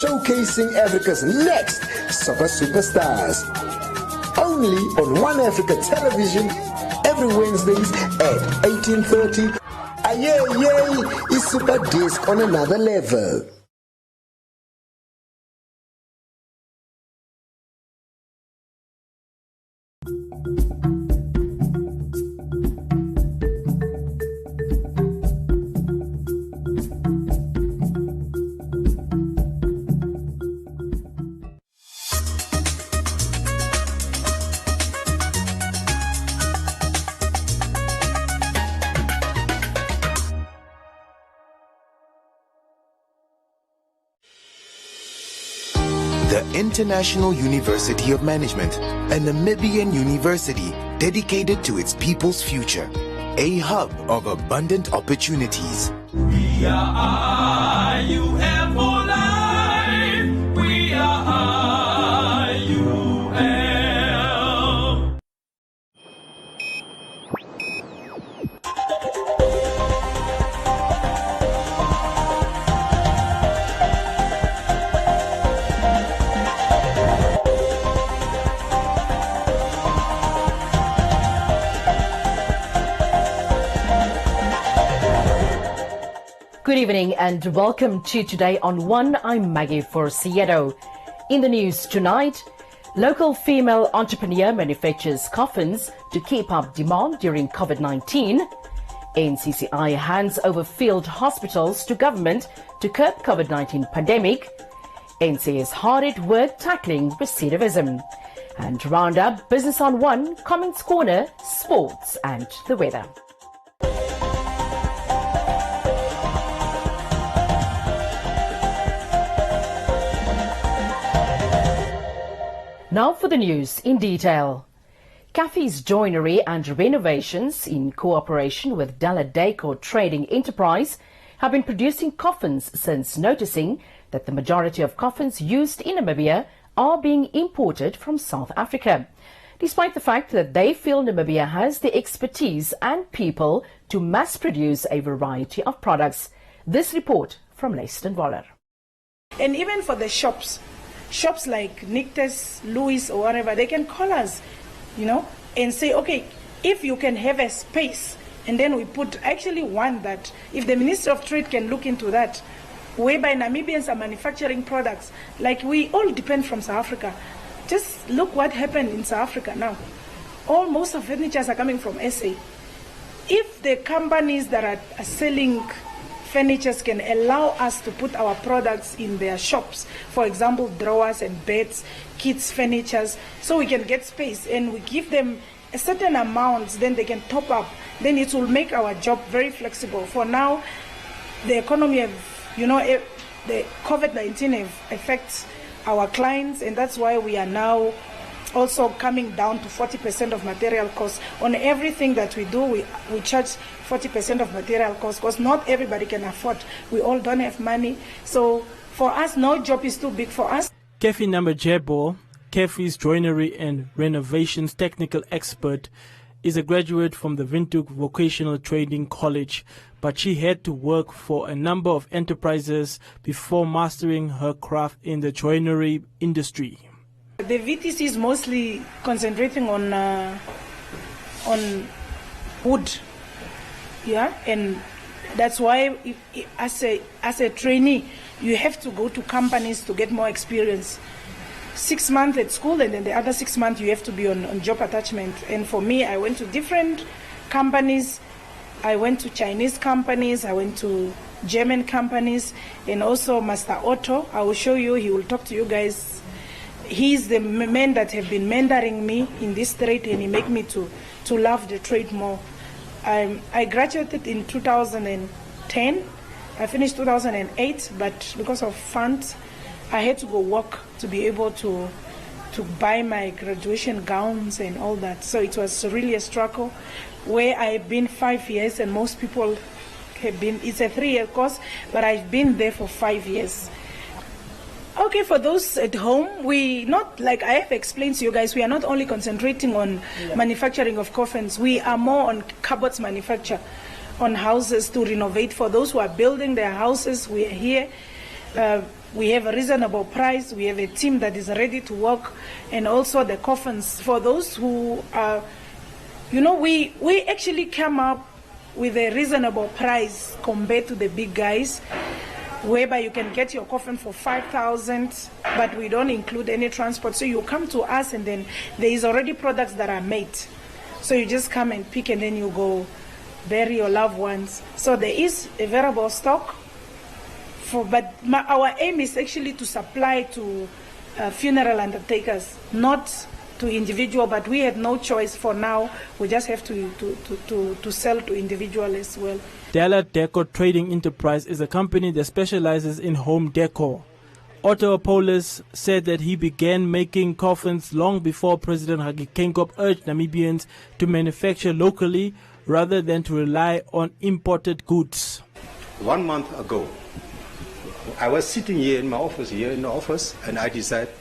Showcasing Africa's next soccer superstars. Only on One Africa Television, every Wednesdays at 18:30. Yay, is Super Disc on another level. The International University of Management, a Namibian university dedicated to its people's future, a hub of abundant opportunities. We are IUM for life. We are IUM. Good evening and welcome to Today on One. I'm Maggie Forciedo. In the news tonight, local female entrepreneur manufactures coffins to keep up demand during COVID-19. NCCI hands over field hospitals to government to curb COVID-19 pandemic. NC is hard at work tackling recidivism. And round up Business on One, Comments Corner, Sports and the weather. Now for the news in detail. Kathy's Joinery and Renovations, in cooperation with Della Decor Trading Enterprise, have been producing coffins since noticing that the majority of coffins used in Namibia are being imported from South Africa, despite the fact that they feel Namibia has the expertise and people to mass produce a variety of products. This report from Leyston Waller. And even for the shops like Nictus, Louis or whatever, they can call us, and say, okay, if you can have a space, and then we put actually one that, if the Ministry of Trade can look into that, whereby Namibians are manufacturing products, like we all depend from South Africa. Just look what happened in South Africa now. Most of furnitures are coming from SA. If the companies that are selling furnitures can allow us to put our products in their shops, for example, drawers and beds, kids' furnitures, so we can get space and we give them a certain amount, then they can top up, then it will make our job very flexible. For now, the economy the COVID-19 affects our clients, and that's why we are now also coming down to 40% of material costs. On everything that we do, we charge 40% of material costs because not everybody can afford. We all don't have money. So for us, no job is too big for us. Kefi Namajebo, Kefi's Joinery and Renovations Technical Expert, is a graduate from the Windhoek Vocational Training College, but she had to work for a number of enterprises before mastering her craft in the joinery industry. The VTC is mostly concentrating on wood, and that's why as a trainee you have to go to companies to get more experience. 6 months at school, and then the other 6 months you have to be on job attachment. And for me, I went to different companies. I went to Chinese companies, I went to German companies, and also Master Otto. I will show you, he will talk to you guys. He's the man that have been mentoring me in this trade, and he made me to love the trade more. I graduated in 2010. I finished 2008, but because of funds, I had to go work to be able to buy my graduation gowns and all that. So it was really a struggle, where I've been 5 years, and most people have been, it's a 3-year course, but I've been there for 5 years. Okay, for those at home, we not, like I have explained to you guys, we are not only concentrating on manufacturing of coffins, we are more on cupboards manufacture, on houses to renovate. For those who are building their houses, we are here. we have a reasonable price. We have a team that is ready to work, and also the coffins for those who are, we actually come up with a reasonable price compared to the big guys, whereby you can get your coffin for 5,000, but we don't include any transport. So you come to us, and then there is already products that are made. So you just come and pick, and then you go bury your loved ones. So there is a variable stock. But our aim is actually to supply to funeral undertakers, not to individual, but we had no choice for now. We just have to sell to individual as well. Della Decor Trading Enterprise is a company that specializes in home decor. Otto Apollos said that he began making coffins long before President Hage Geingob urged Namibians to manufacture locally rather than to rely on imported goods. 1 month ago, I was sitting here in the office, and I decided,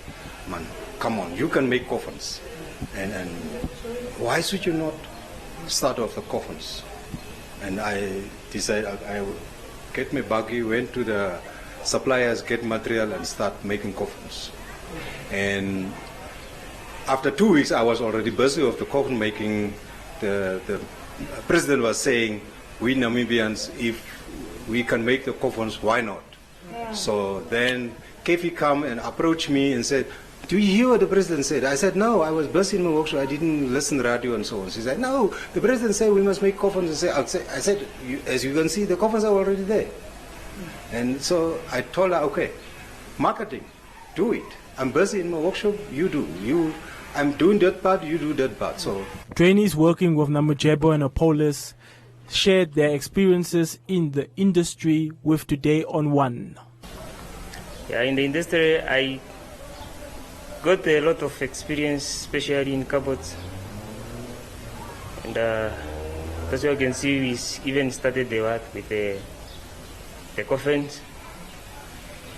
man, come on, you can make coffins. And why should you not start off the coffins? And I decided I would get my buggy, went to the suppliers, get material, and start making coffins. And after 2 weeks, I was already busy with the coffin making. The president was saying, we Namibians, if we can make the coffins, why not? Yeah. So then Kefi come and approached me and said, do you hear what the president said? I said, no, I was busy in my workshop, I didn't listen to radio and so on. She said, no, the president said we must make coffins. I said, as you can see, the coffins are already there. And so I told her, okay, marketing, do it. I'm busy in my workshop, you do. I'm doing that part, you do that part. So trainees working with Namujebo and Apollos shared their experiences in the industry with Today on One. Yeah, in the industry, I got a lot of experience, especially in cupboards. And as you can see, we even started the work with the coffins.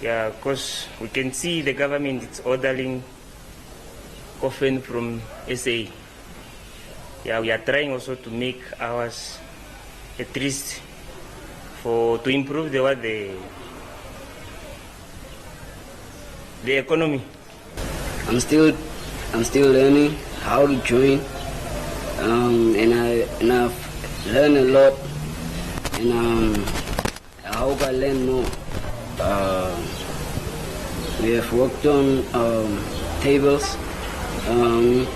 Yeah, because we can see the government is ordering coffin from SA. Yeah, we are trying also to make ours at least to improve the economy. I'm still learning how to join, and I've learned a lot, and I hope I learn more. We have worked on tables and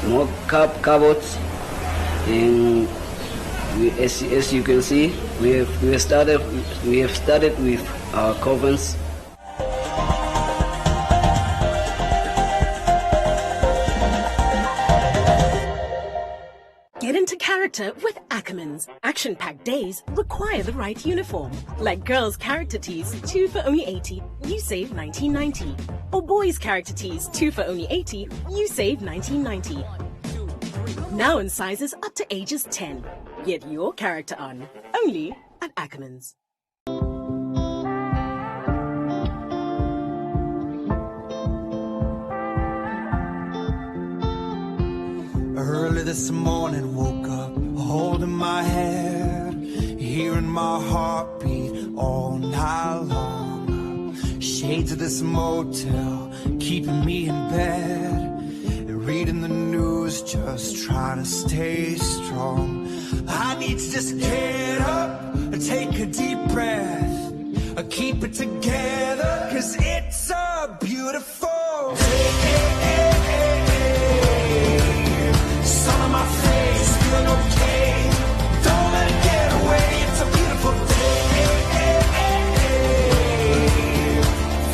more cupboards, and as you can see, we have started with our coffins. Get into character with Ackermans. Action-packed days require the right uniform. Like girls' character tees, 2 for only 80, you save $19.90. Or boys' character tees, 2 for only 80, you save $19.90. Now in sizes up to ages 10. Get your character on, only at Ackermans. Early this morning, woke up holding my head, hearing my heartbeat all night long. Shades of this motel keeping me in bed, reading the news, just trying to stay strong. I need to just get up, take a deep breath, keep it together, 'cause it's a beautiful day. Sun on my face, feeling okay. Don't let it get away. It's a beautiful day.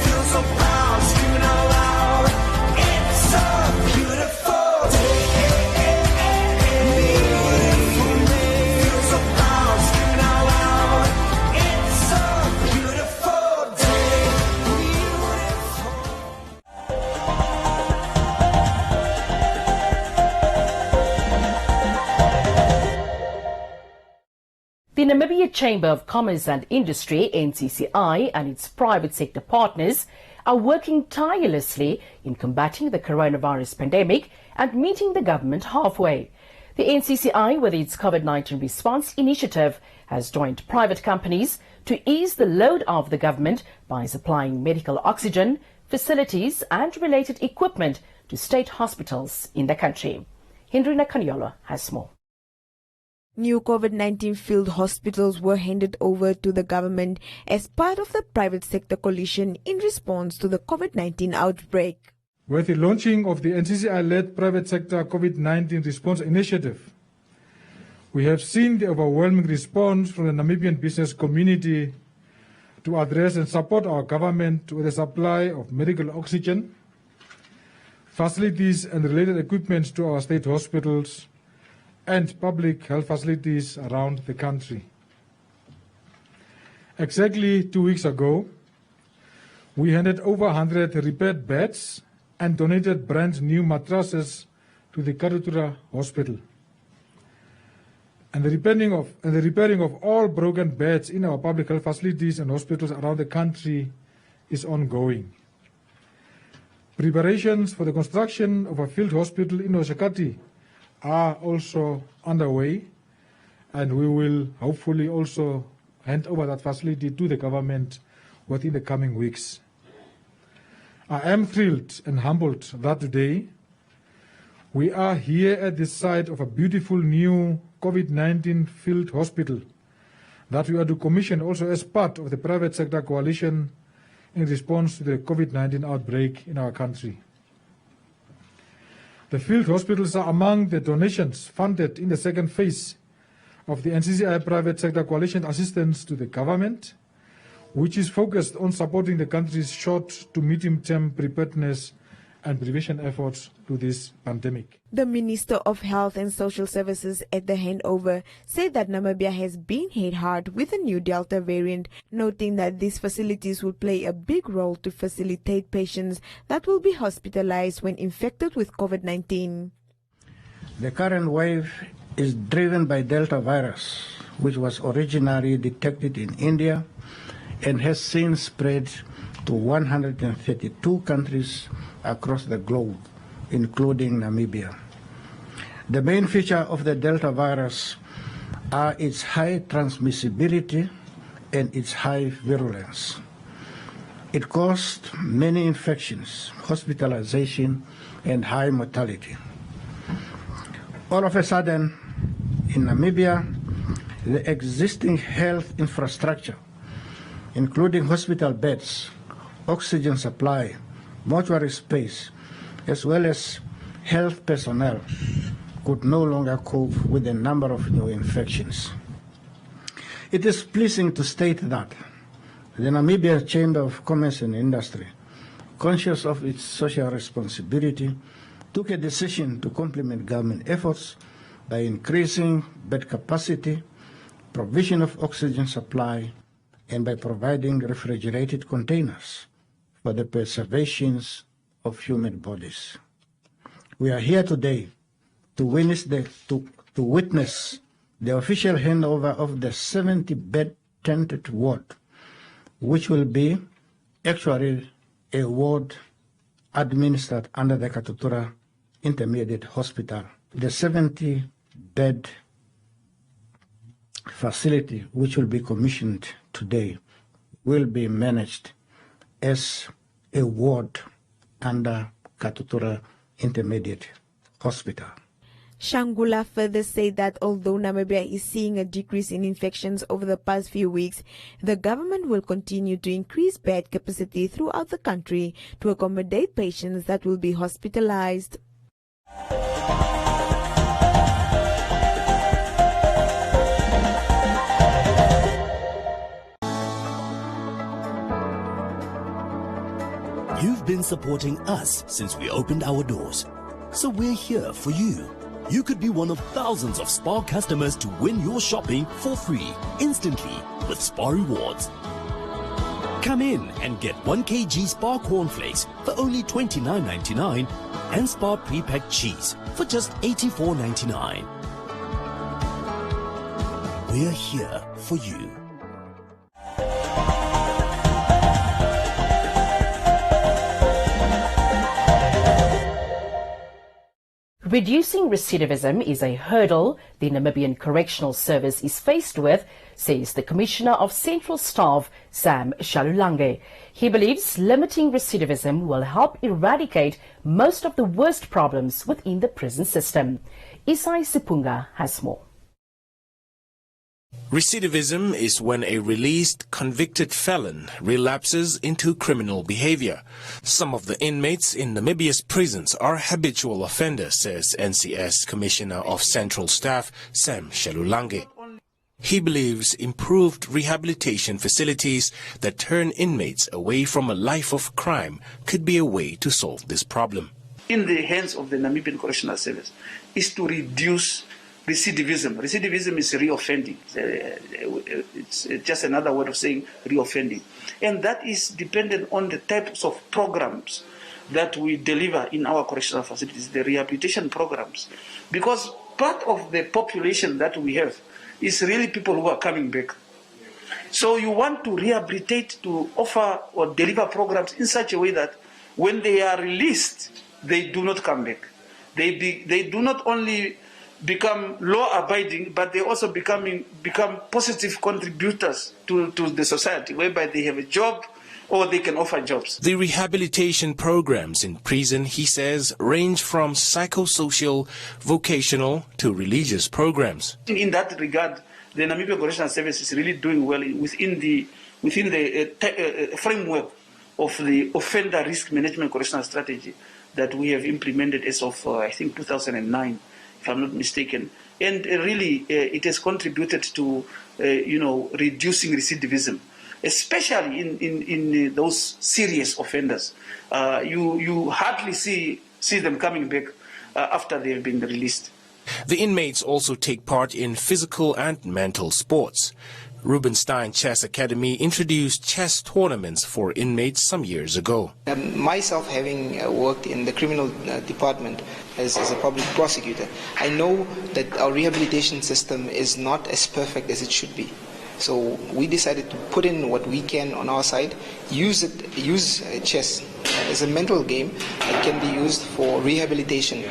Feel so proud, screaming out loud. It's a beautiful day. Beautiful day. Feel so proud, screaming out loud. It's a beautiful day. The Namibia Chamber of Commerce and Industry, NCCI, and its private sector partners are working tirelessly in combating the coronavirus pandemic and meeting the government halfway. The NCCI, with its COVID-19 response initiative, has joined private companies to ease the load of the government by supplying medical oxygen, facilities and related equipment to state hospitals in the country. Hendrina Kanyolo has more. New COVID-19 field hospitals were handed over to the government as part of the private sector coalition in response to the COVID-19 outbreak. With the launching of the NCCI-led private sector COVID-19 response initiative, we have seen the overwhelming response from the Namibian business community to address and support our government with the supply of medical oxygen, facilities and related equipment to our state hospitals and public health facilities around the country. Exactly 2 weeks ago, we handed over 100 repaired beds and donated brand new mattresses to the Katutura Hospital. And the repairing of all broken beds in our public health facilities and hospitals around the country is ongoing. Preparations for the construction of a field hospital in Oshakati are also underway, and we will hopefully also hand over that facility to the government within the coming weeks. I am thrilled and humbled that today we are here at the site of a beautiful new COVID-19 field hospital that we are to commission also as part of the private sector coalition in response to the COVID-19 outbreak in our country. The field hospitals are among the donations funded in the second phase of the NCCI private sector coalition assistance to the government, which is focused on supporting the country's short to medium-term preparedness and prevention efforts to this pandemic. The Minister of Health and Social Services at the handover said that Namibia has been hit hard with the new Delta variant, noting that these facilities will play a big role to facilitate patients that will be hospitalized when infected with COVID-19. The current wave is driven by Delta virus, which was originally detected in India and has since spread to 132 countries across the globe, including Namibia. The main feature of the Delta virus are its high transmissibility and its high virulence. It caused many infections, hospitalization, and high mortality. All of a sudden, in Namibia, the existing health infrastructure, including hospital beds, oxygen supply, mortuary space, as well as health personnel, could no longer cope with the number of new infections. It is pleasing to state that the Namibian Chamber of Commerce and Industry, conscious of its social responsibility, took a decision to complement government efforts by increasing bed capacity, provision of oxygen supply, and by providing refrigerated containers for the preservation of human bodies. We are here today to witness the official handover of the 70-bed tented ward, which will be actually a ward administered under the Katutura Intermediate Hospital. The 70-bed facility, which will be commissioned today, will be managed as a ward under Katutura Intermediate Hospital. Shangula further said that although Namibia is seeing a decrease in infections over the past few weeks, the government will continue to increase bed capacity throughout the country to accommodate patients that will be hospitalized. You've been supporting us since we opened our doors, so we're here for you. You could be one of thousands of SPAR customers to win your shopping for free, instantly, with SPAR Rewards. Come in and get 1 kg SPAR cornflakes for only $29.99 and SPAR pre-packed cheese for just $84.99. We're here for you. Reducing recidivism is a hurdle the Namibian Correctional Service is faced with, says the Commissioner of Central Staff, Sam Shalulange. He believes limiting recidivism will help eradicate most of the worst problems within the prison system. Isai Sipunga has more. Recidivism is when a released, convicted felon relapses into criminal behavior. Some of the inmates in Namibia's prisons are habitual offenders, says NCS Commissioner of Central Staff, Sam Shalulange. He believes improved rehabilitation facilities that turn inmates away from a life of crime could be a way to solve this problem. In the hands of the Namibian Correctional Service is to reduce recidivism. Recidivism is reoffending. It's just another word of saying reoffending. And that is dependent on the types of programs that we deliver in our correctional facilities, the rehabilitation programs. Because part of the population that we have is really people who are coming back. So you want to rehabilitate, to offer or deliver programs in such a way that when they are released, they do not come back. They do not only become law-abiding, but they also become positive contributors to the society, whereby they have a job or they can offer jobs. The rehabilitation programs in prison, he says, range from psychosocial, vocational to religious programs. In that regard, the Namibian Correctional Service is really doing well within the framework of the offender risk management correctional strategy that we have implemented as of, I think, 2009. If I'm not mistaken, and really it has contributed to, reducing recidivism, especially in those serious offenders. You hardly see them coming back after they have been released. The inmates also take part in physical and mental sports. Rubenstein Chess Academy introduced chess tournaments for inmates some years ago. Myself, having worked in the criminal department as a public prosecutor, I know that our rehabilitation system is not as perfect as it should be. So we decided to put in what we can on our side, use chess as a mental game that can be used for rehabilitation.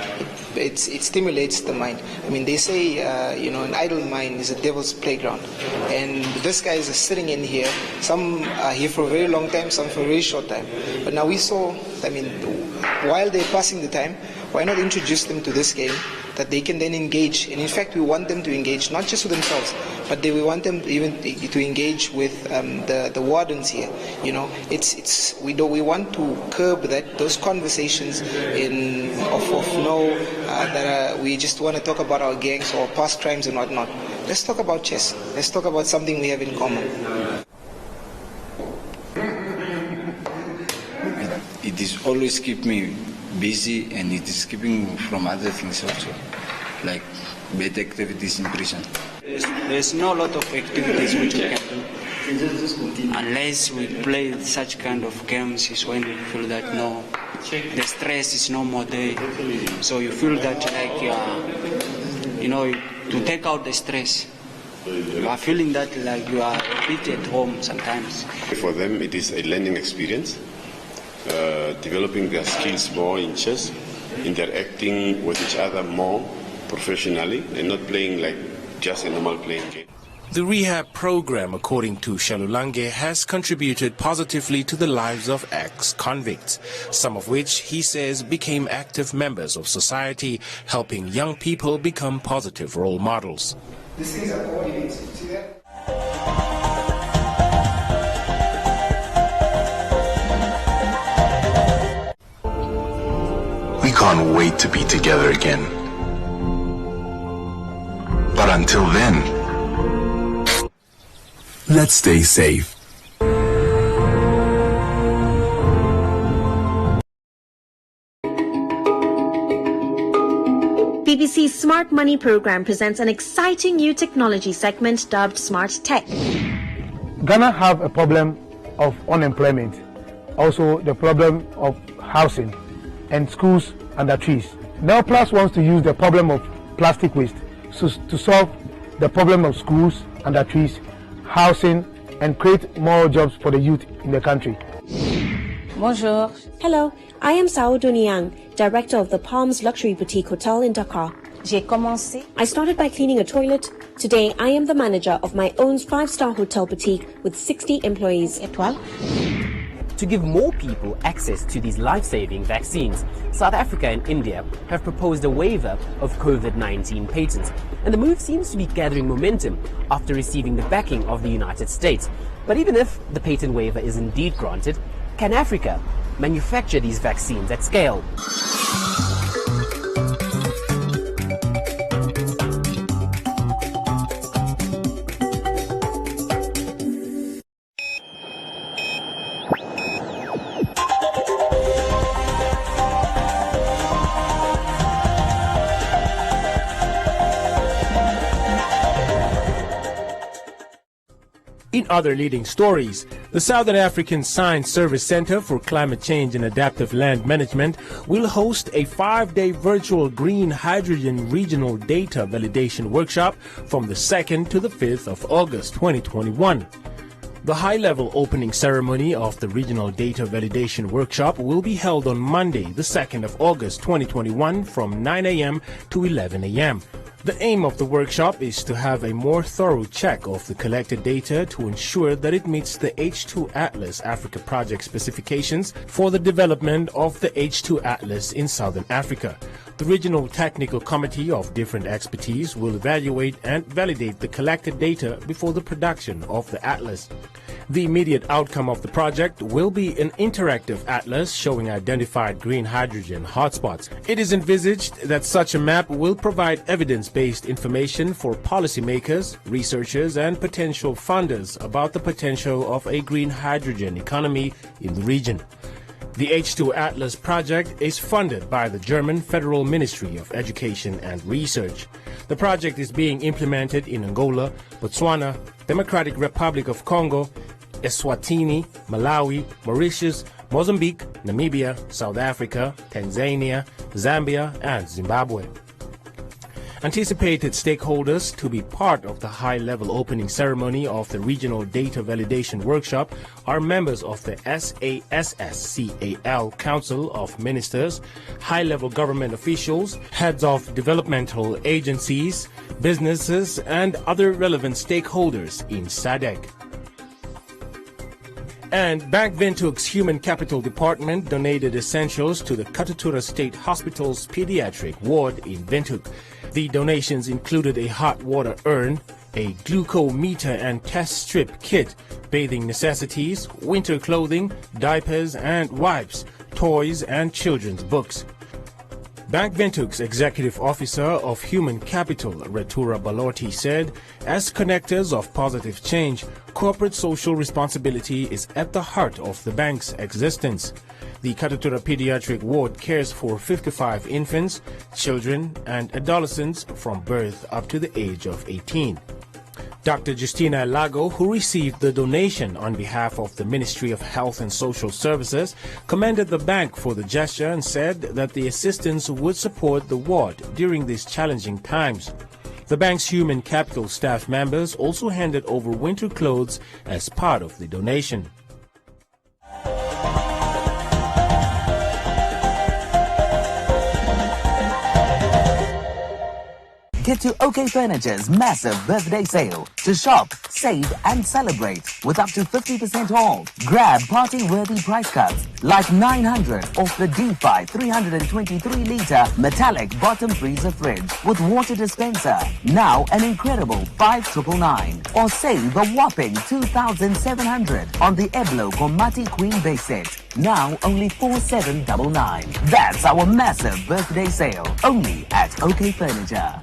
It stimulates the mind. I mean, they say, an idle mind is a devil's playground. And this guy is sitting in here. Some are here for a very long time, some for a very short time. But now we saw, while they're passing the time, why not introduce them to this game that they can then engage? And in fact, we want them to engage not just with themselves, but we want them even to engage with the wardens here. We want to curb those conversations we just want to talk about our gangs or past crimes and whatnot. Let's talk about chess. Let's talk about something we have in common. It is always keep me busy, and it is keeping from other things also, like bad activities in prison. There's no lot of activities which we can do. Unless we play such kind of games is when we feel that the stress is no more there. So you feel that to take out the stress. You are feeling that like you are a bit at home sometimes. For them it is a learning experience, developing their skills more in chess, interacting with each other more professionally and not playing like just a normal playing game. The rehab program, according to Shalulange, has contributed positively to the lives of ex-convicts, some of which, he says, became active members of society, helping young people become positive role models. These things are coordinated. See that? We can't wait to be together again. But until then, let's stay safe. BBC's Smart Money program presents an exciting new technology segment dubbed Smart Tech. Ghana have a problem of unemployment, also the problem of housing and schools under trees. Now Plus wants to use the problem of plastic waste to solve the problem of schools under trees, housing, and create more jobs for the youth in the country. Bonjour. Hello, I am Sao Duniang, director of the Palms Luxury Boutique Hotel in Dakar. J'ai commencé. I started by cleaning a toilet. Today, I am the manager of my own 5-star hotel boutique with 60 employees. Étoile. To give more people access to these life-saving vaccines, South Africa and India have proposed a waiver of COVID-19 patents. And the move seems to be gathering momentum after receiving the backing of the United States. But even if the patent waiver is indeed granted, can Africa manufacture these vaccines at scale? In other leading stories, the Southern African Science Service Center for Climate Change and Adaptive Land Management will host a 5-day virtual green hydrogen regional data validation workshop from the 2nd to the 5th of August 2021. The high-level opening ceremony of the Regional Data Validation Workshop will be held on Monday, the 2nd of August 2021 from 9 a.m. to 11 a.m. The aim of the workshop is to have a more thorough check of the collected data to ensure that it meets the H2 Atlas Africa project specifications for the development of the H2 Atlas in Southern Africa. The Regional Technical Committee of different expertise will evaluate and validate the collected data before the production of the Atlas. The immediate outcome of the project will be an interactive atlas showing identified green hydrogen hotspots. It is envisaged that such a map will provide evidence-based information for policymakers, researchers, and potential funders about the potential of a green hydrogen economy in the region. The H2 Atlas project is funded by the German Federal Ministry of Education and Research. The project is being implemented in Angola, Botswana, Democratic Republic of Congo, Eswatini, Malawi, Mauritius, Mozambique, Namibia, South Africa, Tanzania, Zambia, and Zimbabwe. Anticipated stakeholders to be part of the high-level opening ceremony of the Regional Data Validation Workshop are members of the SASSCAL Council of Ministers, high-level government officials, heads of developmental agencies, businesses, and other relevant stakeholders in SADC. And Bank Windhoek's Human Capital Department donated essentials to the Katutura State Hospital's pediatric ward in Windhoek. The donations included a hot water urn, a glucometer and test strip kit, bathing necessities, winter clothing, diapers and wipes, toys and children's books. Bank Windhoek's Executive Officer of Human Capital, Retura Baloti, said, as connectors of positive change, corporate social responsibility is at the heart of the bank's existence. The Katutura Pediatric Ward cares for 55 infants, children and adolescents from birth up to the age of 18. Dr. Justina Lago, who received the donation on behalf of the Ministry of Health and Social Services, commended the bank for the gesture and said that the assistance would support the ward during these challenging times. The bank's human capital staff members also handed over winter clothes as part of the donation. Get to OK Furniture's massive birthday sale to shop, save and celebrate with up to 50% off. Grab party-worthy price cuts like 900 off the D5 323-litre metallic bottom freezer fridge with water dispenser. Now an incredible 5,999. Or save a whopping 2,700 on the Eblo Komati Queen base set. Now only 4,799. That's our massive birthday sale only at OK Furniture.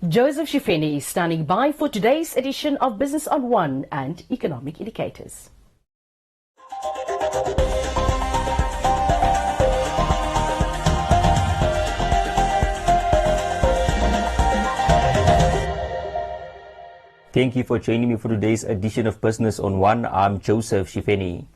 Joseph Shifeni is standing by for today's edition of Business on One and Economic Indicators. Thank you for joining me for today's edition of Business on One. I'm Joseph Shifeni.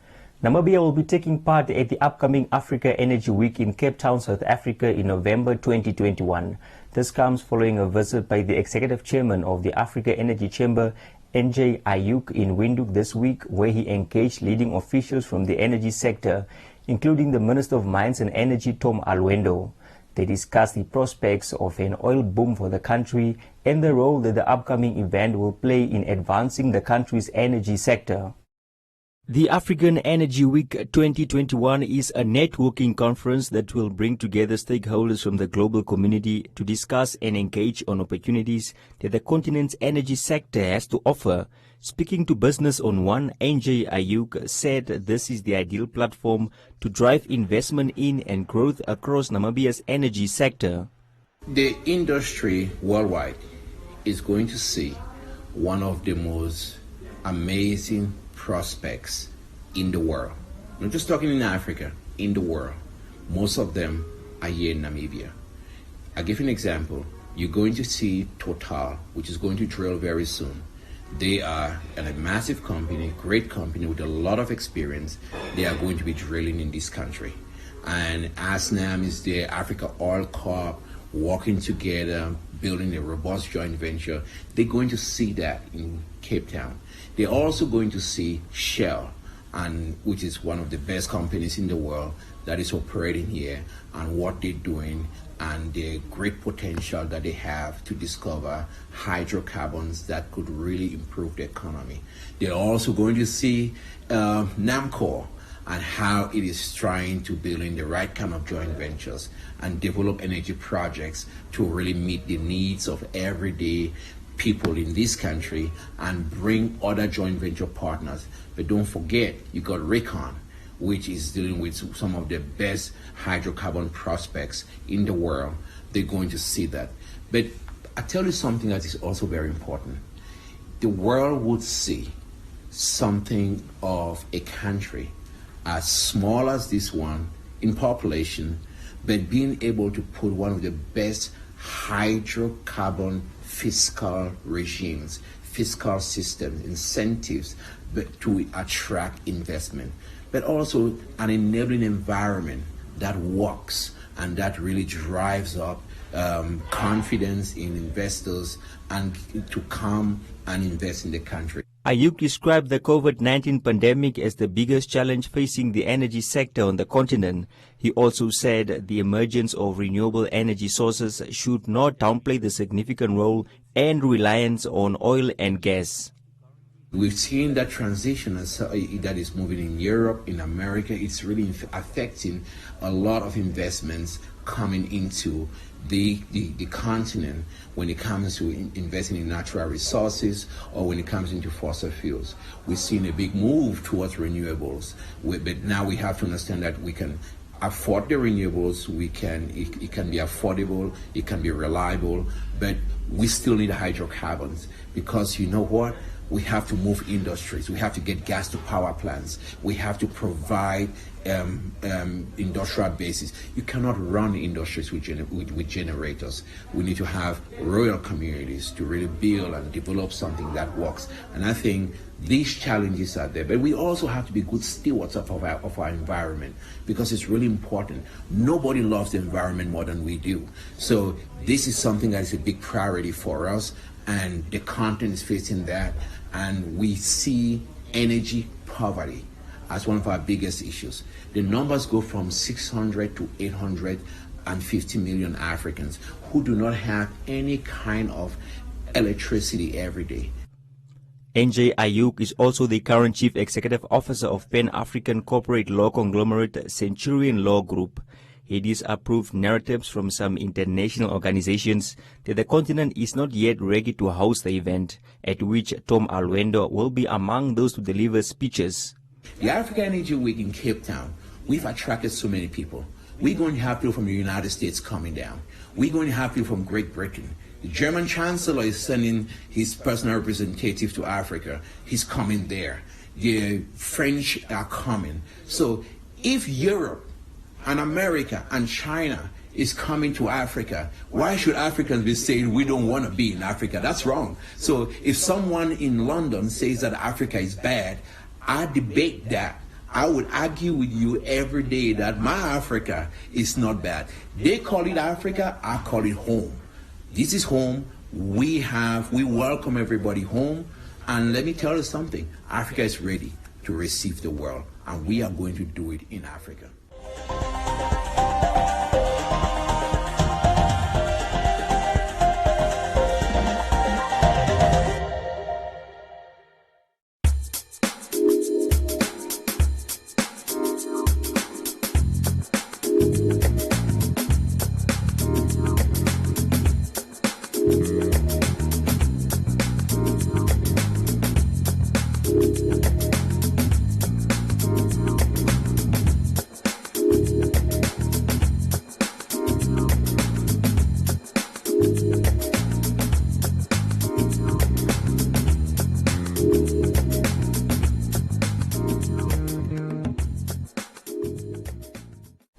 Namibia will be taking part at the upcoming Africa Energy Week in Cape Town, South Africa in November 2021. This comes following a visit by the Executive Chairman of the Africa Energy Chamber, NJ Ayuk, in Windhoek this week, where he engaged leading officials from the energy sector, including the Minister of Mines and Energy, Tom Alwendo. They discussed the prospects of an oil boom for the country and the role that the upcoming event will play in advancing the country's energy sector. The African Energy Week 2021 is a networking conference that will bring together stakeholders from the global community to discuss and engage on opportunities that the continent's energy sector has to offer. Speaking to Business on One, NJ Ayuk said this is the ideal platform to drive investment in and growth across Namibia's energy sector. The industry worldwide is going to see one of the most amazing prospects in the world. I'm not just talking in Africa, in the world. Most of them are here in Namibia. I'll give you an example. You're going to see Total, which is going to drill very soon. They are a massive company, great company with a lot of experience. They are going to be drilling in this country. And ASNAM is there, Africa Oil Corp, working together, building a robust joint venture. They're going to see that in Cape Town. They're also going to see Shell, which is one of the best companies in the world that is operating here, and what they're doing and the great potential that they have to discover hydrocarbons that could really improve the economy. They're also going to see NAMCOR and how it is trying to build in the right kind of joint ventures and develop energy projects to really meet the needs of everyday people in this country and bring other joint venture partners. But don't forget, you got Recon, which is dealing with some of the best hydrocarbon prospects in the world. They're going to see that. But I tell you something that is also very important. The world would see something of a country as small as this one in population, but being able to put one of the best hydrocarbon fiscal regimes, fiscal systems, incentives to attract investment, but also an enabling environment that works and that really drives up confidence in investors and to come and invest in the country. Ayuk described the COVID-19 pandemic as the biggest challenge facing the energy sector on the continent. He also said the emergence of renewable energy sources should not downplay the significant role and reliance on oil and gas. We've seen that transition that is moving in Europe, in America. It's really affecting a lot of investments coming into the continent when it comes to investing in natural resources or when it comes into fossil fuels. We've seen a big move towards renewables, but now we have to understand that we can afford the renewables, it can be affordable, it can be reliable, but we still need hydrocarbons because you know what? We have to move industries. We have to get gas to power plants. We have to provide industrial bases. You cannot run industries with generators. We need to have rural communities to really build and develop something that works. And I think these challenges are there, but we also have to be good stewards of our environment because it's really important. Nobody loves the environment more than we do. So this is something that is a big priority for us, and the continent is facing that. And we see energy poverty as one of our biggest issues. The numbers go from 600 to 850 million Africans who do not have any kind of electricity every day. NJ Ayuk is also the current Chief Executive Officer of Pan-African corporate law conglomerate Centurion Law Group. He disapproved narratives from some international organizations that the continent is not yet ready to host the event, at which Tom Alwendo will be among those to deliver speeches. The Africa Energy Week in Cape Town, we've attracted so many people. We're going to have people from the United States coming down. We're going to have people from Great Britain. The German Chancellor is sending his personal representative to Africa. He's coming there. The French are coming. So if Europe and America and China is coming to Africa, why should Africans be saying we don't want to be in Africa? That's wrong. So if someone in London says that Africa is bad, I debate that I would argue with you every day that my Africa is not bad. They call it Africa, I call it home. This is home. We welcome everybody home. And let me tell you something, Africa is ready to receive the world, and we are going to do it in Africa.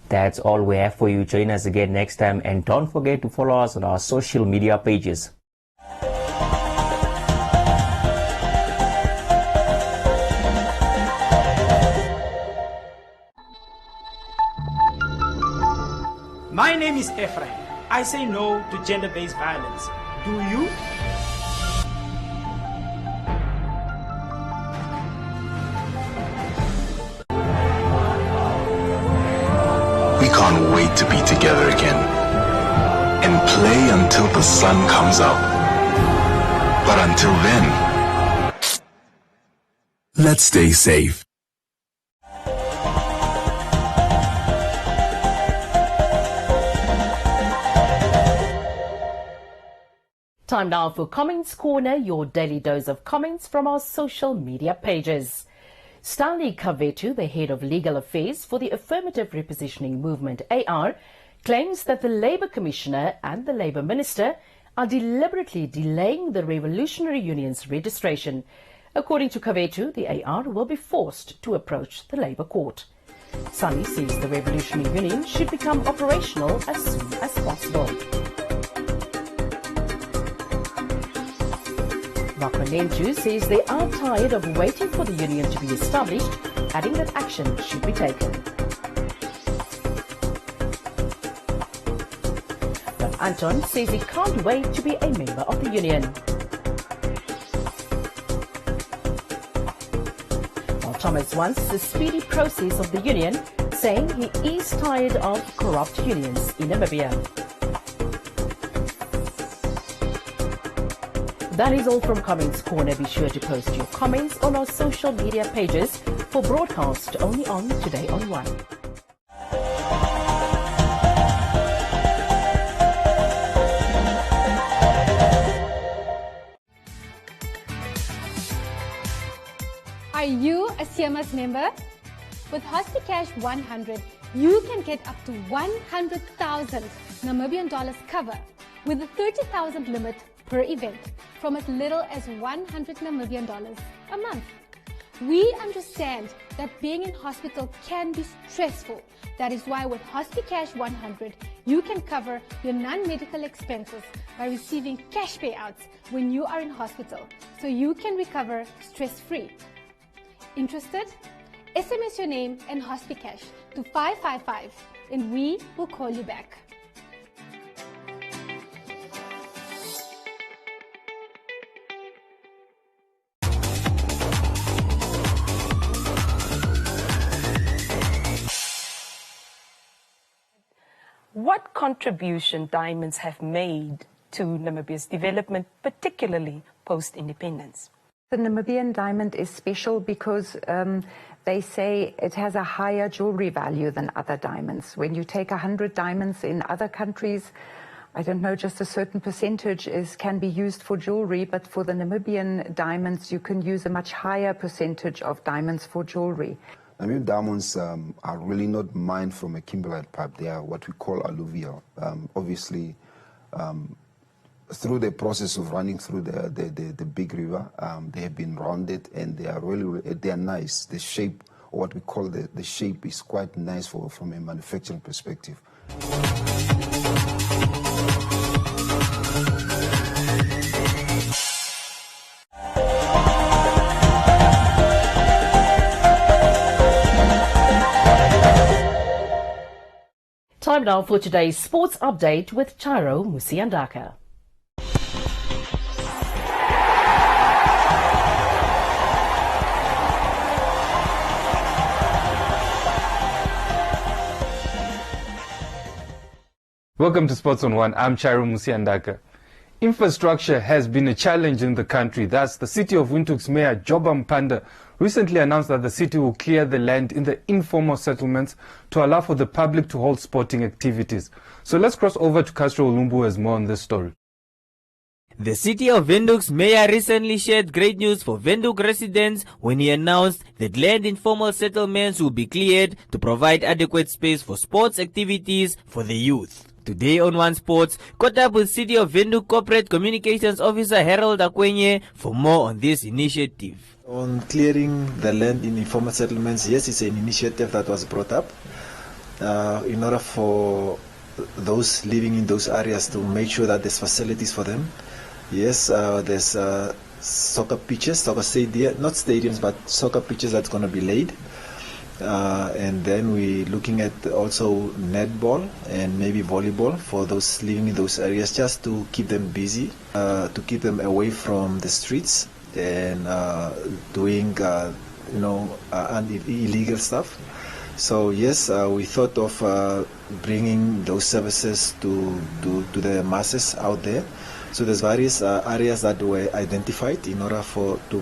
That's all we have for you. Join us again next time, and don't forget to follow us on our social media pages. My name is Ephraim. I say no to gender-based violence. Do you? We can't wait to be together again and play until the sun comes up. But until then, let's stay safe. Time now for Comments Corner, your daily dose of comments from our social media pages. Stanley Kavetu, the head of legal affairs for the Affirmative Repositioning Movement AR, claims that the Labour Commissioner and the Labour Minister are deliberately delaying the Revolutionary Union's registration. According to Kavetu, the AR will be forced to approach the Labour Court. Sunny says the Revolutionary Union should become operational as soon as possible. Vakonenju says they are tired of waiting for the union to be established, adding that action should be taken. But Anton says he can't wait to be a member of the union. While Thomas wants the speedy process of the union, saying he is tired of corrupt unions in Namibia. That is all from Comments Corner. Be sure to post your comments on our social media pages for broadcast only on Today on One. Are you a CMS member? With HospiCash 100, you can get up to 100,000 Namibian dollars cover with a 30,000 limit per event from as little as 100 Namibian dollars a month. We understand that being in hospital can be stressful. That is why with HospiCash 100, you can cover your non-medical expenses by receiving cash payouts when you are in hospital, so you can recover stress-free. Interested? SMS your name and HospiCash to 555 and we will call you back. What contribution diamonds have made to Namibia's development, particularly post-independence? The Namibian diamond is special because they say it has a higher jewelry value than other diamonds. When you take 100 diamonds in other countries, I don't know, just a certain percentage can be used for jewelry, but for the Namibian diamonds, you can use a much higher percentage of diamonds for jewelry. Namibian diamonds are really not mined from a kimberlite pipe. They are what we call alluvial. Obviously, through the process of running through the big river, they have been rounded and they are nice. The shape, or what we call the shape, is quite nice from a manufacturing perspective. Time now for today's sports update with Chairo Musiandaka. Welcome to Sports on One. I'm Chairo Musiandaka. Infrastructure has been a challenge in the country. Thus, the city of Windhoek's mayor, Joba Mpanda, recently announced that the city will clear the land in the informal settlements to allow for the public to hold sporting activities. So let's cross over to Castro Olumbu who has more on this story. The city of Windhoek's mayor recently shared great news for Windhoek residents when he announced that land in formal settlements will be cleared to provide adequate space for sports activities for the youth. Today on One Sports, caught up with City of Windhoek Corporate Communications Officer Harold Akwenye for more on this initiative. On clearing the land in informal settlements, yes, it's an initiative that was brought up in order for those living in those areas to make sure that there's facilities for them. Yes, there's soccer pitches, soccer stadium, not stadiums, but soccer pitches that's going to be laid. And then we're looking at also netball and maybe volleyball for those living in those areas, just to keep them busy, to keep them away from the streets and doing, illegal stuff. So yes, we thought of bringing those services to the masses out there. So there's various areas that were identified in order to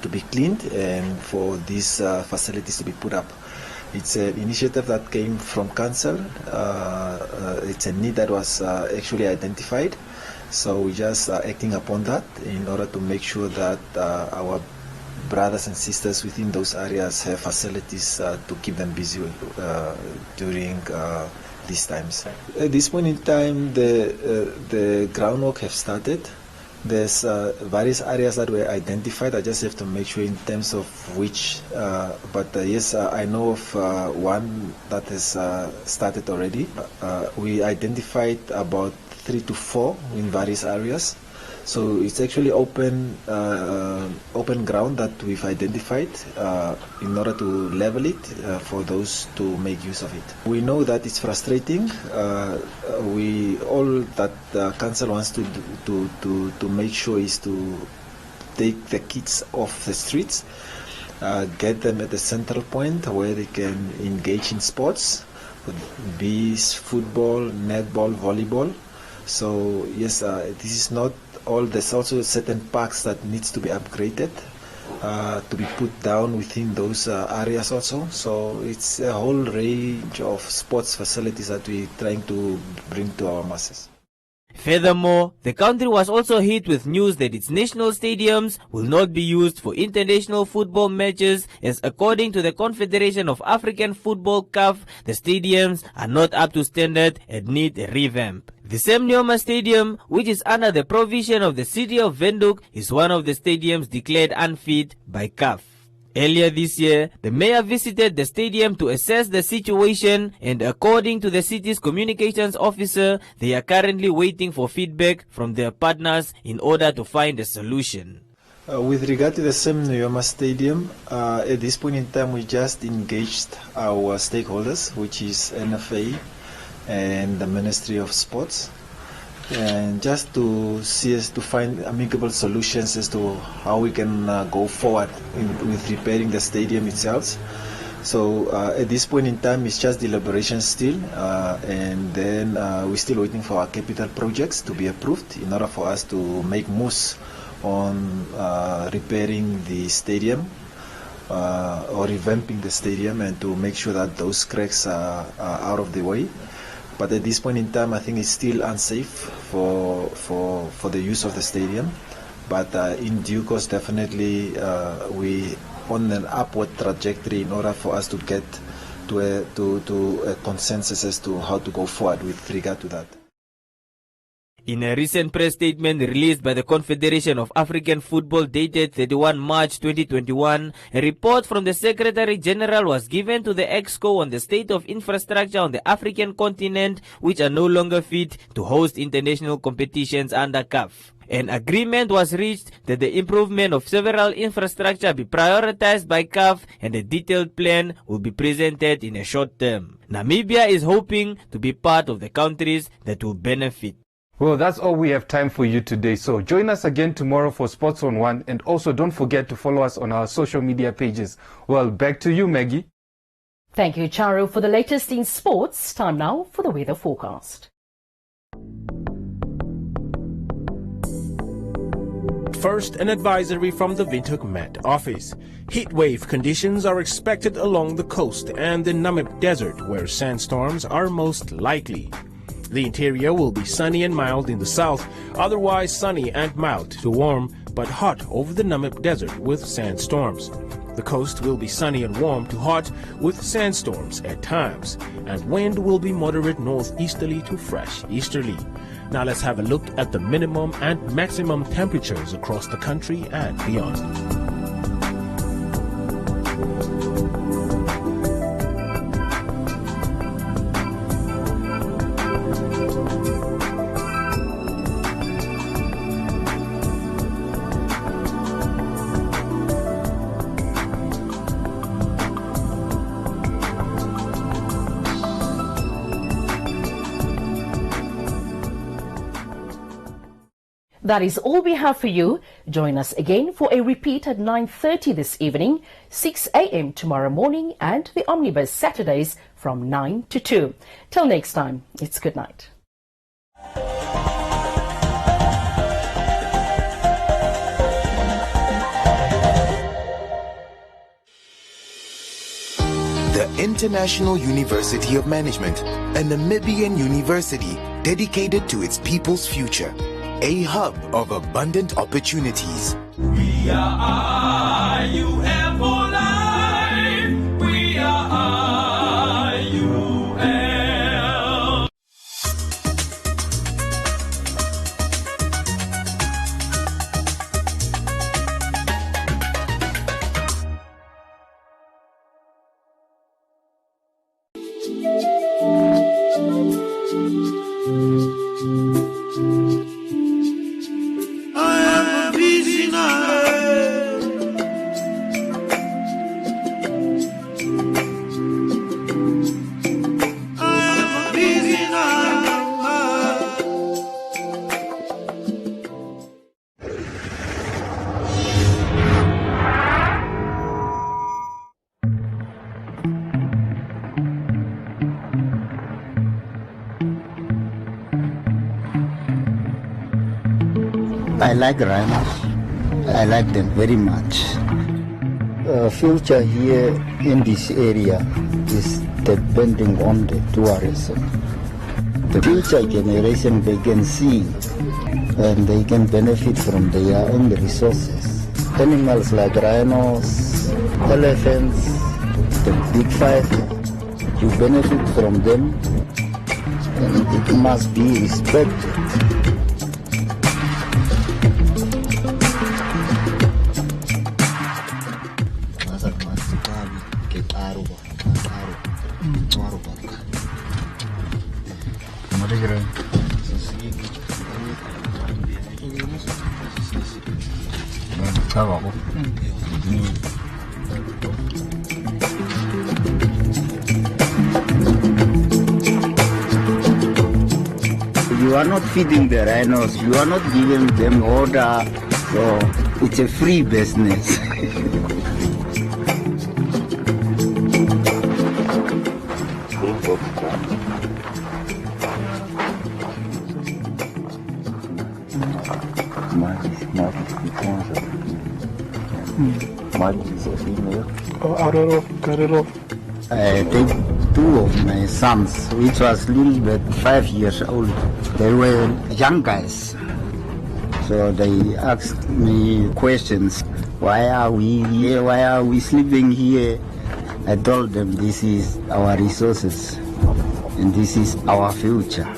be cleaned and for these facilities to be put up. It's an initiative that came from council. It's a need that was actually identified. So we just are acting upon that in order to make sure that our brothers and sisters within those areas have facilities to keep them busy during these times. At this point in time, the groundwork have started. There's various areas that were identified. I just have to make sure in terms of which, yes, I know of one that has started already. We identified about 3 to 4 in various areas. So it's actually open ground that we've identified in order to level it for those to make use of it. We know that it's frustrating. All that the council wants to make sure is to take the kids off the streets, get them at the central point where they can engage in sports, be it football, netball, volleyball. So yes, this is not all. There's also certain parks that needs to be upgraded to be put down within those areas also. So it's a whole range of sports facilities that we're trying to bring to our masses. Furthermore, the country was also hit with news that its national stadiums will not be used for international football matches, as according to the Confederation of African Football CAF, the stadiums are not up to standard and need a revamp. The Sam Nujoma Stadium, which is under the provision of the city of Windhoek, is one of the stadiums declared unfit by CAF. Earlier this year, the mayor visited the stadium to assess the situation, and according to the city's communications officer, they are currently waiting for feedback from their partners in order to find a solution. With regard to the Sam Nujoma Stadium, at this point in time, we just engaged our stakeholders, which is NFA and the Ministry of Sports, and just to find amicable solutions as to how we can go forward with repairing the stadium itself. So at this point in time, it's just deliberations still, and then we're still waiting for our capital projects to be approved in order for us to make moves on repairing the stadium or revamping the stadium, and to make sure that those cracks are out of the way. But at this point in time, I think it's still unsafe for the use of the stadium. But in due course, definitely we on an upward trajectory in order for us to get to a consensus as to how to go forward with regard to that. In a recent press statement released by the Confederation of African Football dated 31 March 2021, a report from the Secretary General was given to the EXCO on the state of infrastructure on the African continent, which are no longer fit to host international competitions under CAF. An agreement was reached that the improvement of several infrastructure be prioritized by CAF and a detailed plan will be presented in a short term. Namibia is hoping to be part of the countries that will benefit. Well, that's all we have time for you today. So join us again tomorrow for Sports on One, and also don't forget to follow us on our social media pages. Well, back to you, Maggie. Thank you, Charu, for the latest in sports. Time now for the weather forecast. First, an advisory from the Windhoek Met Office. Heat wave conditions are expected along the coast and the Namib Desert, where sandstorms are most likely. The interior will be sunny and mild in the south, otherwise sunny and mild to warm, but hot over the Namib Desert with sandstorms. The coast will be sunny and warm to hot with sandstorms at times, and wind will be moderate northeasterly to fresh easterly. Now let's have a look at the minimum and maximum temperatures across the country and beyond. That is all we have for you. Join us again for a repeat at 9:30 this evening, 6 a.m. tomorrow morning, and the Omnibus Saturdays from 9 to 2. Till next time, it's good night. The International University of Management, a Namibian university dedicated to its people's future. A hub of abundant opportunities. We are IUM for life. We are IUM. I like rhinos. I like them very much. Future here in this area is depending on the tourism. The future generation, they can see and they can benefit from their own resources. Animals like rhinos, elephants, the big five, you benefit from them and it must be respected. You are not feeding the rhinos, you are not giving them order, so it's a free business. I don't know. I take two of my sons, which was little bit 5 years old. They were young guys. So they asked me questions. Why are we here? Why are we sleeping here? I told them this is our resources and this is our future.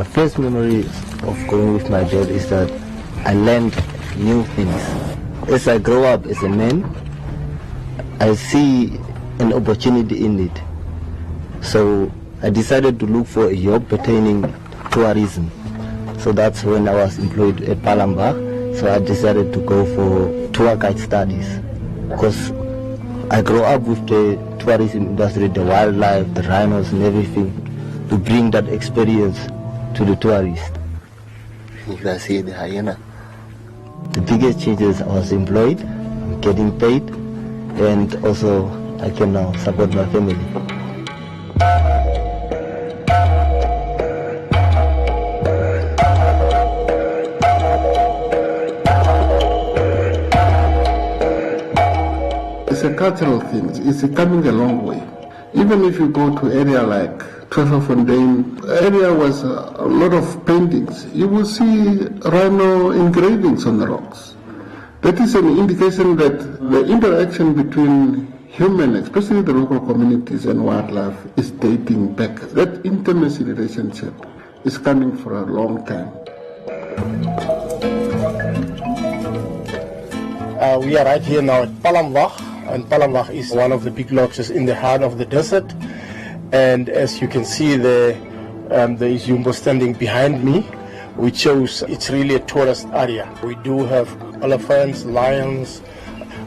My first memory of going with my dad is that I learned new things. As I grow up as a man, I see an opportunity in it. So I decided to look for a job pertaining tourism. So that's when I was employed at Palembang. So I decided to go for tour guide studies, because I grew up with the tourism industry, the wildlife, the rhinos and everything, to bring that experience to the tourists. You can see the hyena. The biggest change is I was employed, getting paid, and also I can now support my family. It's a cultural thing. It's coming a long way. Even if you go to area like Tweefontein, area was a lot of paintings. You will see rhino engravings on the rocks. That is an indication that the interaction between human, especially the local communities and wildlife, is dating back. That intimacy relationship is coming for a long time. We are right here now at Palembang, and Palembang is one of the big lodges in the heart of the desert. And as you can see there is Jumbo standing behind me, which shows it's really a tourist area. We do have elephants, lions,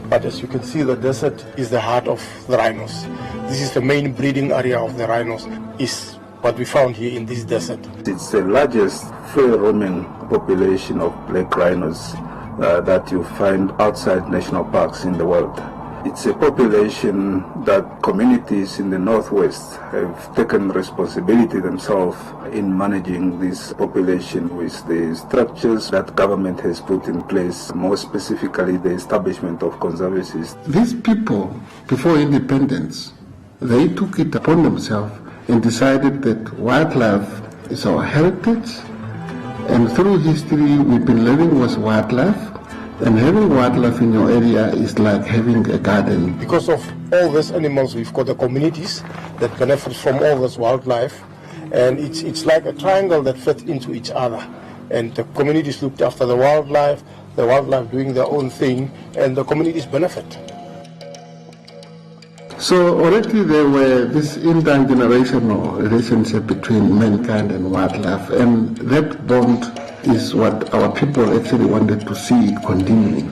but as you can see, the desert is the heart of the rhinos. This is the main breeding area of the rhinos, is what we found here in this desert. It's the largest free-roaming population of black rhinos that you find outside national parks in the world. It's a population that communities in the northwest have taken responsibility themselves in managing this population with the structures that government has put in place, more specifically the establishment of conservancies. These people, before independence, they took it upon themselves and decided that wildlife is our heritage, and through history we've been living with wildlife. And having wildlife in your area is like having a garden. Because of all these animals, we've got the communities that benefit from all this wildlife, and it's like a triangle that fits into each other. And the communities looked after the wildlife doing their own thing, and the communities benefit. So already there were this intergenerational relationship between mankind and wildlife, and that bond is what our people actually wanted to see continuing.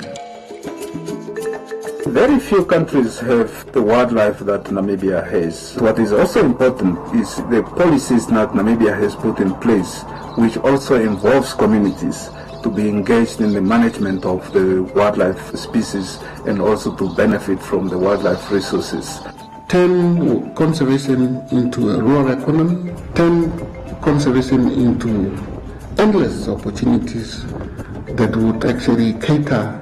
Very few countries have the wildlife that Namibia has. What is also important is the policies that Namibia has put in place, which also involves communities to be engaged in the management of the wildlife species and also to benefit from the wildlife resources. Turn conservation into a rural economy, turn conservation into endless opportunities that would actually cater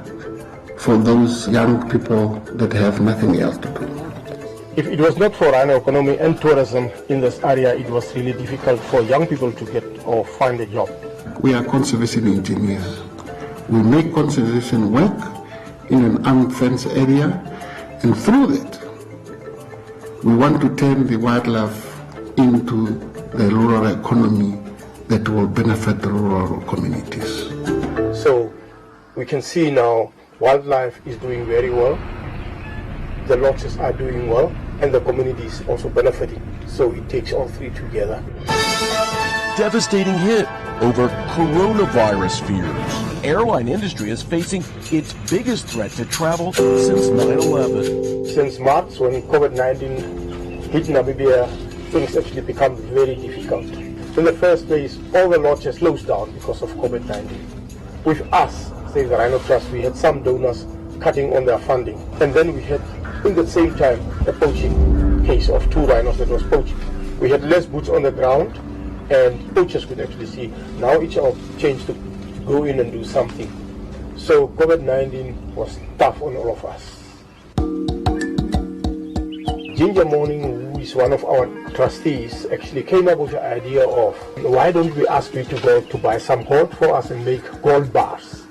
for those young people that have nothing else to do. If it was not for rhino economy and tourism in this area, it was really difficult for young people to get or find a job. We are conservation engineers. We make conservation work in an unfenced area, and through that, we want to turn the wildlife into the rural economy that will benefit the rural communities. So we can see now wildlife is doing very well, the lodges are doing well, and the community is also benefiting. So it takes all three together. Devastating hit over coronavirus fears. Airline industry is facing its biggest threat to travel since 9/11. Since March, when COVID-19 hit Namibia, things actually become very difficult. In the first place, all the lodges closed down because of COVID-19. With us, say the Rhino Trust, we had some donors cutting on their funding. And then we had, in the same time, a poaching case of 2 rhinos that was poaching. We had less boots on the ground, and poachers could actually see. Now it's all changed to go in and do something. So COVID-19 was tough on all of us. Ginger Morning, who is one of our trustees, actually came up with the idea of, why don't we ask you to go to buy some gold for us and make gold bars?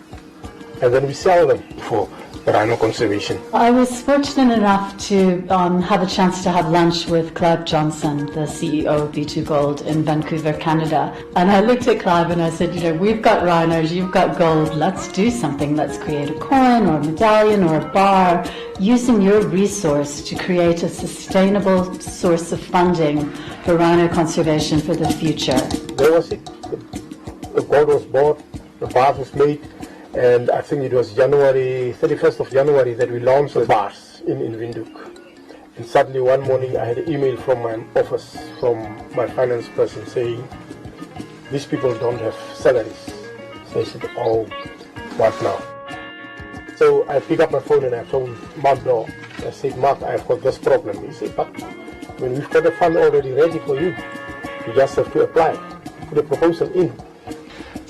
and then we sell them for rhino conservation. I was fortunate enough to have a chance to have lunch with Clive Johnson, the CEO of B2Gold in Vancouver, Canada. And I looked at Clive and I said, you know, we've got rhinos, you've got gold, let's do something. Let's create a coin or a medallion or a bar using your resource to create a sustainable source of funding for rhino conservation for the future. There was it. The gold was bought, the bars was made, and I think it was January, 31st of January that we launched the bars in Windhoek. And suddenly one morning I had an email from my office, from my finance person saying, these people don't have salaries. So I said, oh, what now? So I picked up my phone and I phoned Mark Daw. I said, Mark, I've got this problem. He said, but when we've got the fund already ready for you, you just have to apply, put a proposal in.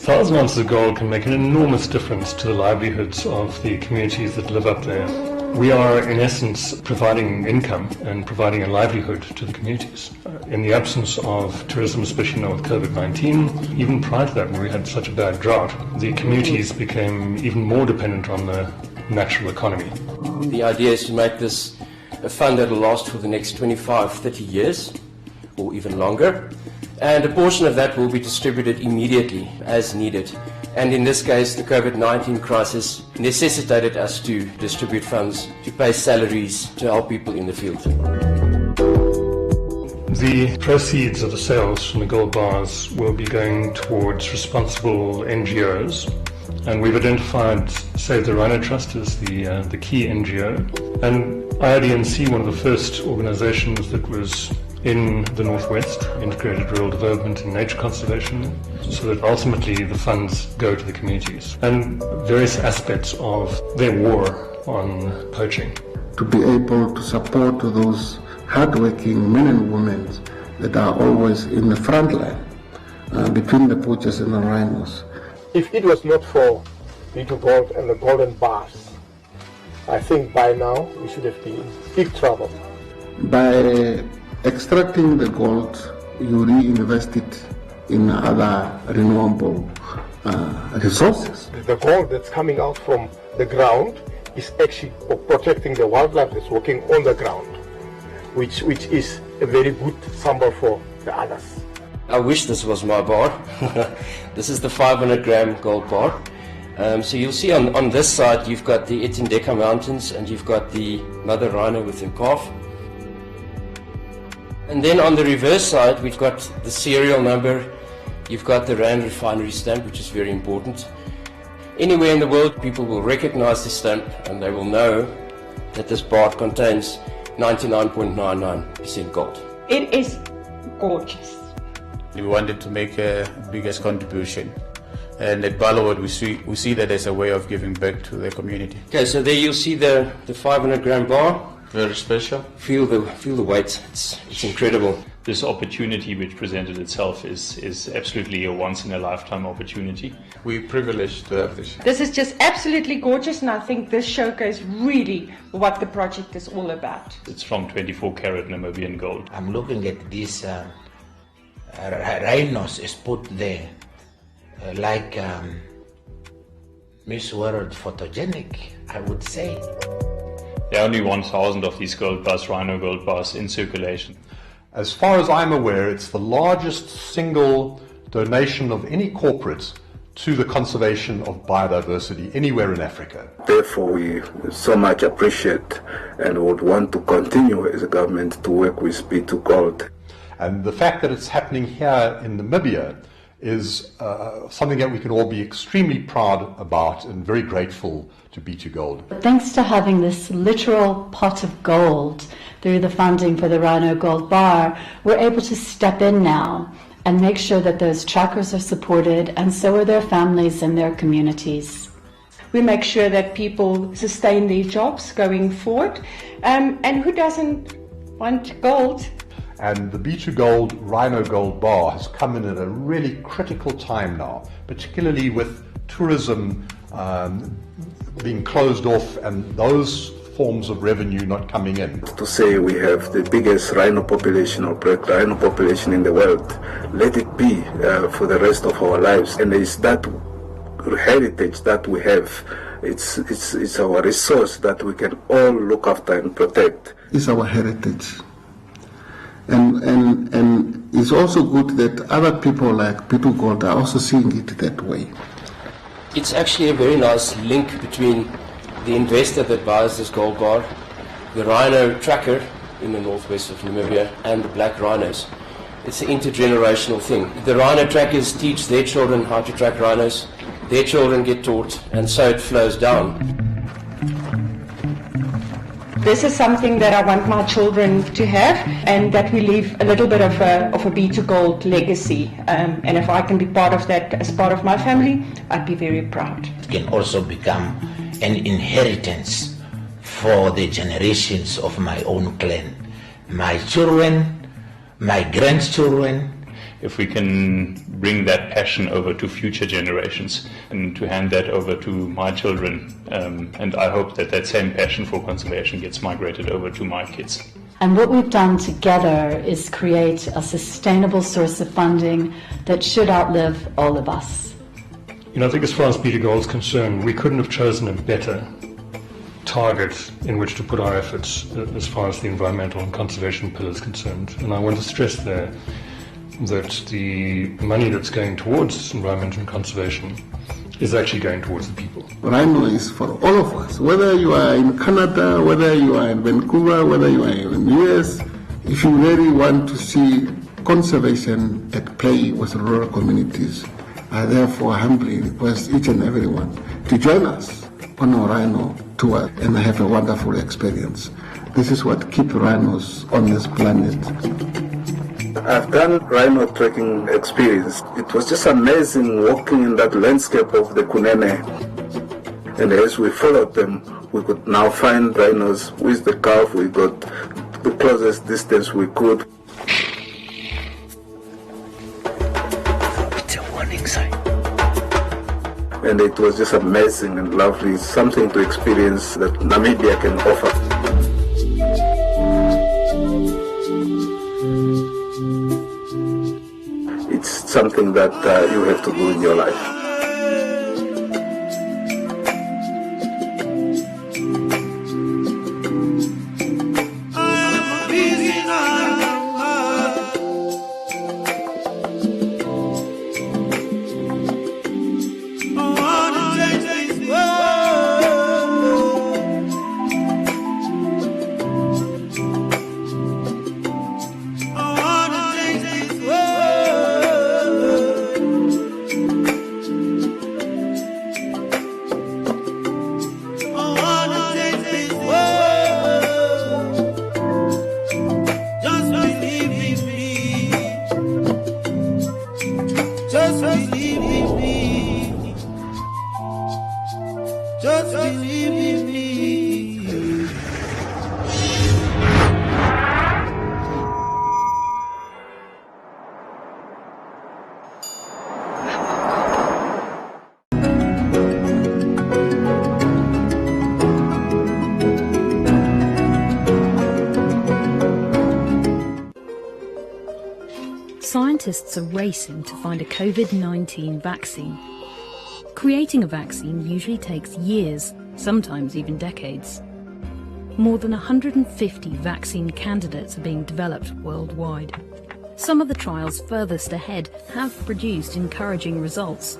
1,000 ounces of gold can make an enormous difference to the livelihoods of the communities that live up there. We are, in essence, providing income and providing a livelihood to the communities. In the absence of tourism, especially now with COVID-19, even prior to that, when we had such a bad drought, the communities became even more dependent on the natural economy. The idea is to make this a fund that will last for the next 25, 30 years, or even longer. And a portion of that will be distributed immediately as needed. And in this case, the COVID-19 crisis necessitated us to distribute funds to pay salaries to help people in the field. The proceeds of the sales from the gold bars will be going towards responsible NGOs. And we've identified Save the Rhino Trust as the key NGO. And IRDNC, one of the first organizations that was in the Northwest, Integrated Rural Development and Nature Conservation, so that ultimately the funds go to the communities and various aspects of their war on poaching. To be able to support those hardworking men and women that are always in the front line between the poachers and the rhinos. If it was not for B2Gold and the golden bars, I think by now we should have been in big trouble. By extracting the gold, you reinvest it in other renewable resources. The gold that's coming out from the ground is actually protecting the wildlife that's walking on the ground, which is a very good symbol for the others. I wish this was my bar. This is the 500-gram gold bar. So you'll see on this side you've got the Etindeka Mountains and you've got the mother rhino with her calf. And then on the reverse side, we've got the serial number, you've got the Rand refinery stamp, which is very important. Anywhere in the world, people will recognize this stamp and they will know that this bar contains 99.99% gold. It is gorgeous. We wanted to make a biggest contribution. And at Ballowwood, we see that as a way of giving back to the community. Okay, so there you'll see the 500-gram bar. Very special. Feel the weight. It's incredible. This opportunity which presented itself is absolutely a once-in-a-lifetime opportunity. We're privileged to have this. This is just absolutely gorgeous, and I think this showcase really what the project is all about. It's from 24-karat Namibian gold. I'm looking at these rhinos is put there like Miss World photogenic, I would say. There are only 1,000 of these gold bars, rhino gold bars, in circulation. As far as I'm aware, it's the largest single donation of any corporate to the conservation of biodiversity anywhere in Africa. Therefore, we so much appreciate and would want to continue as a government to work with B2Gold. And the fact that it's happening here in Namibia is something that we can all be extremely proud about and very grateful to B2Gold. Thanks to having this literal pot of gold through the funding for the Rhino Gold Bar, we're able to step in now and make sure that those trackers are supported, and so are their families and their communities. We make sure that people sustain their jobs going forward, and who doesn't want gold? And the B2Gold Rhino Gold Bar has come in at a really critical time now, particularly with tourism being closed off and those forms of revenue not coming in. To say we have the biggest rhino population or black rhino population in the world, let it be for the rest of our lives. And it's that heritage that we have It's our resource that we can all look after and protect. It's our heritage. And it's also good that other people like Pitu Gold are also seeing it that way. It's actually a very nice link between the investor that buys this gold bar, the rhino tracker in the northwest of Namibia, and the black rhinos. It's an intergenerational thing. The rhino trackers teach their children how to track rhinos, their children get taught, and so it flows down. This is something that I want my children to have, and that we leave a little bit of a B2 Gold legacy. And if I can be part of that as part of my family, I'd be very proud. It can also become an inheritance for the generations of my own clan. My children, my grandchildren. If we can bring that passion over to future generations and to hand that over to my children, and I hope that that same passion for conservation gets migrated over to my kids. And what we've done together is create a sustainable source of funding that should outlive all of us. You know, I think as far as B2 Gold is concerned, we couldn't have chosen a better target in which to put our efforts as far as the environmental and conservation pillar is concerned. And I want to stress there that the money that's going towards environment and conservation is actually going towards the people. Rhino is for all of us, whether you are in Canada, whether you are in Vancouver, whether you are in the US. If you really want to see conservation at play with rural communities, I therefore humbly request each and everyone to join us on our Rhino tour and have a wonderful experience. This is what keeps rhinos on this planet. I've done rhino trekking experience. It was just amazing walking in that landscape of the Kunene. And as we followed them, we could now find rhinos with the calf. We got the closest distance we could. It's a warning sign. And it was just amazing and lovely, something to experience that Namibia can offer. It's something that you have to do in your life. Scientists are racing to find a COVID-19 vaccine. Creating a vaccine usually takes years, sometimes even decades. More than 150 vaccine candidates are being developed worldwide. Some of the trials furthest ahead have produced encouraging results.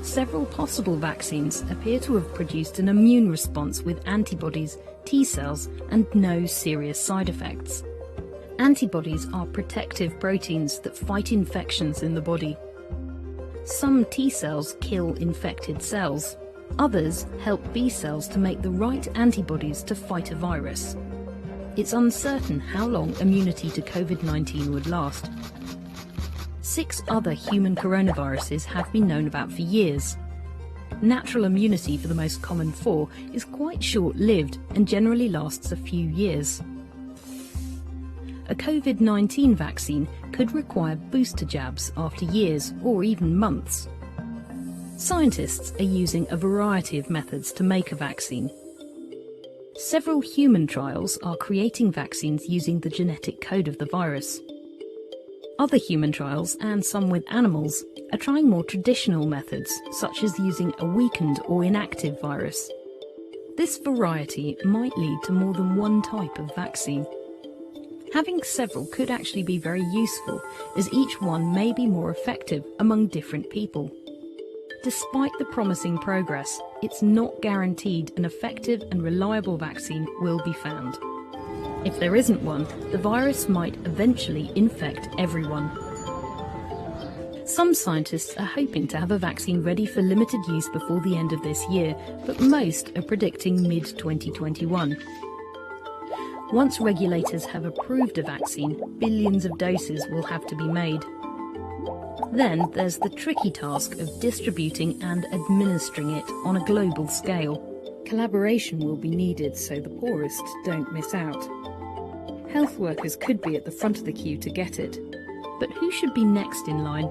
Several possible vaccines appear to have produced an immune response with antibodies, T cells, and no serious side effects. Antibodies are protective proteins that fight infections in the body. Some T cells kill infected cells. Others help B cells to make the right antibodies to fight a virus. It's uncertain how long immunity to COVID-19 would last. 6 other human coronaviruses have been known about for years. Natural immunity for the most common 4 is quite short-lived and generally lasts a few years. A COVID-19 vaccine could require booster jabs after years or even months. Scientists are using a variety of methods to make a vaccine. Several human trials are creating vaccines using the genetic code of the virus. Other human trials, and some with animals, are trying more traditional methods, such as using a weakened or inactive virus. This variety might lead to more than one type of vaccine. Having several could actually be very useful, as each one may be more effective among different people. Despite the promising progress, it's not guaranteed an effective and reliable vaccine will be found. If there isn't one, the virus might eventually infect everyone. Some scientists are hoping to have a vaccine ready for limited use before the end of this year, but most are predicting mid-2021. Once regulators have approved a vaccine, billions of doses will have to be made. Then there's the tricky task of distributing and administering it on a global scale. Collaboration will be needed so the poorest don't miss out. Health workers could be at the front of the queue to get it. But who should be next in line?